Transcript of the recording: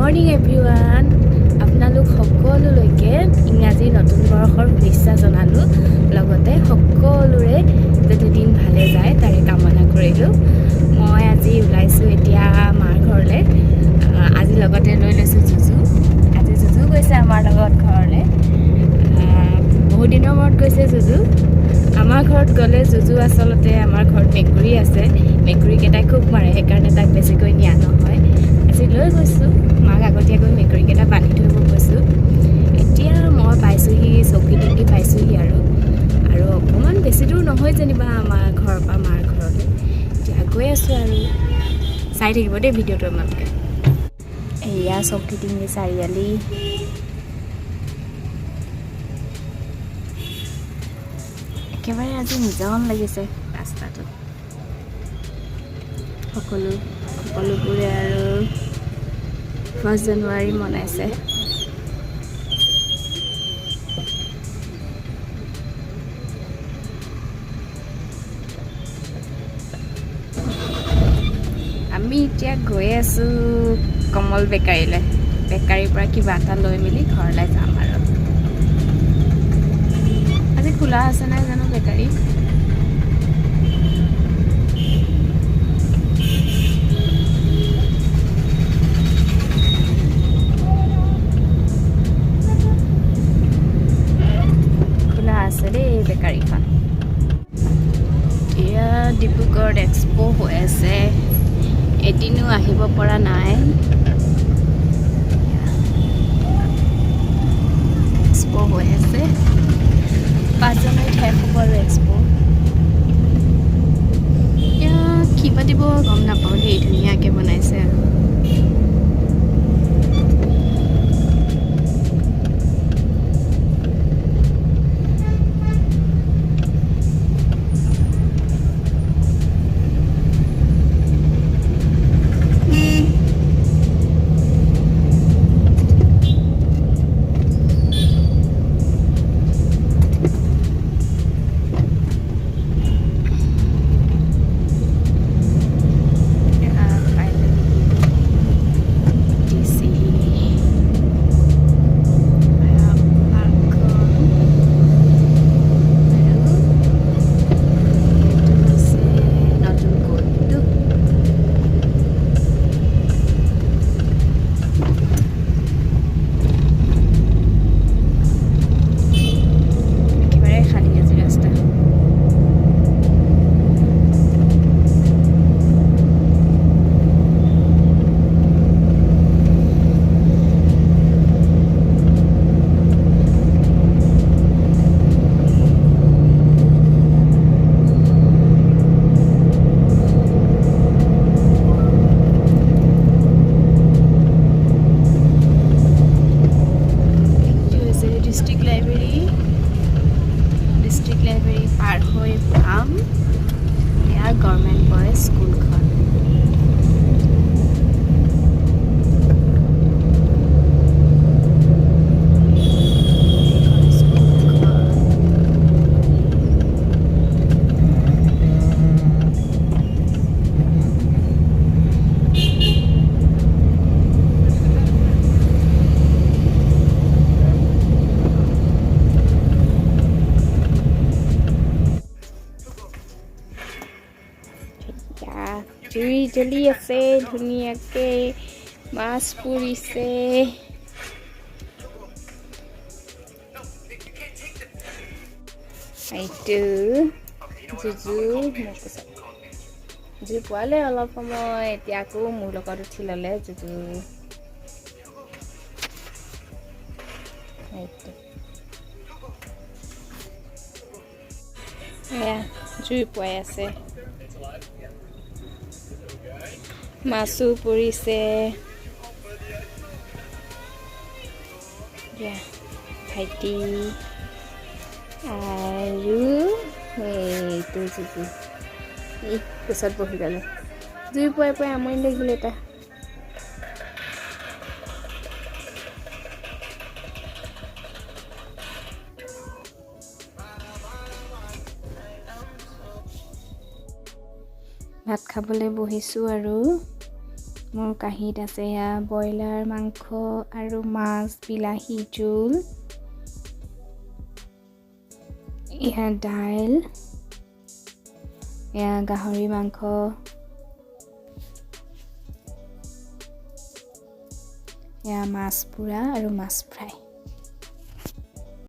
Morning everyone আপোনালোক সকলোলৈকে ইংৰাজী নতুন বৰ্ষৰ শুভেচ্ছা জনালোঁ লগতে সকলোৰে যাতে দিন ভালে যায় তাৰে কামনা কৰিলোঁ মই আজি ওলাইছোঁ এতিয়া মাৰ ঘৰলৈ আজি লগতে লৈ লৈছোঁ জুজু আজি জুজু গৈছে আমাৰ লগত ঘৰলৈ বহু দিনৰ মূৰত গৈছে জুজু আমাৰ ঘৰত গ'লে জুজু আচলতে আমাৰ ঘৰত মেকুৰী আছে মেকুৰীকেইটাই খুব মাৰে সেইকাৰণে তাক বেছিকৈ নিয়া নহয় আজি লৈ গৈছোঁ মাক আগতীয়াকৈ মেকুৰীকেইটা বান্ধি থৈ গৈছোঁ এতিয়া মই পাইছোঁহি চকী টিপি পাইছোঁহি আৰু অকণমান বেছি দূৰ নহয় যেনিবা আমাৰ ঘৰৰ পৰা মাৰ ঘৰলৈ এতিয়া গৈ আছোঁ আৰু চাই থাকিব দেই ভিডিঅ'টো আপোনালোকে এয়া চকী টিপি চাৰিআলি একেবাৰে আজি নিজান লাগিছে ৰাস্তাটোত সকলোবোৰে আৰু 1 জানুৱাৰী মনাইছে আমি এতিয়া গৈ আছোঁ কমল বেকাৰীলৈ বেকাৰীৰ পৰা কিবা এটা লৈ মেলি ঘৰলৈ যাম আৰু আজি খোলা আছে নাই জানো বেকাৰী বেকাৰীখন এয়া ডিব্ৰুগড় এক্সপো হৈ আছে এদিনো আহিব পৰা নাই এক্সপো হৈ আছে 5 জানুৱাৰীত শেষ হ'ব আৰু এক্সপো এতিয়া কি পাতিব গম নাপাওঁ দেই ধুনীয়াকৈ বনাইছে আৰু ডিষ্ট্ৰিক্ট লাইব্ৰেৰী পাৰ হৈ পাম ইয়াৰ গভৰ্ণমেণ্ট বয়জ স্কুলখন জুই জ্বলি আছে ধুনীয়াকৈ মাছ পুৰিছে এইটো জুজু জুই পোৱালে অলপ সময় এতিয়া আকৌ মোৰ লগত উঠি ল'লে জুজু এয়া জুই পুৱাই আছে মাছো পৰিছে ভাইটি আৰু এইটো জুজু এই কোচত বহি গ'লে জুই পুৱাই পুৱাই আমনি লাগিলে এটা ভাত খাবলৈ বহিছোঁ আৰু মোৰ কাঁহীত আছে এয়া ব্ৰইলাৰ মাংস আৰু মাছ বিলাহী জোল, এয়া দাইল, এয়া গাহৰি মাংস, এয়া মাছ পোৰা আৰু মাছ ফ্ৰাই।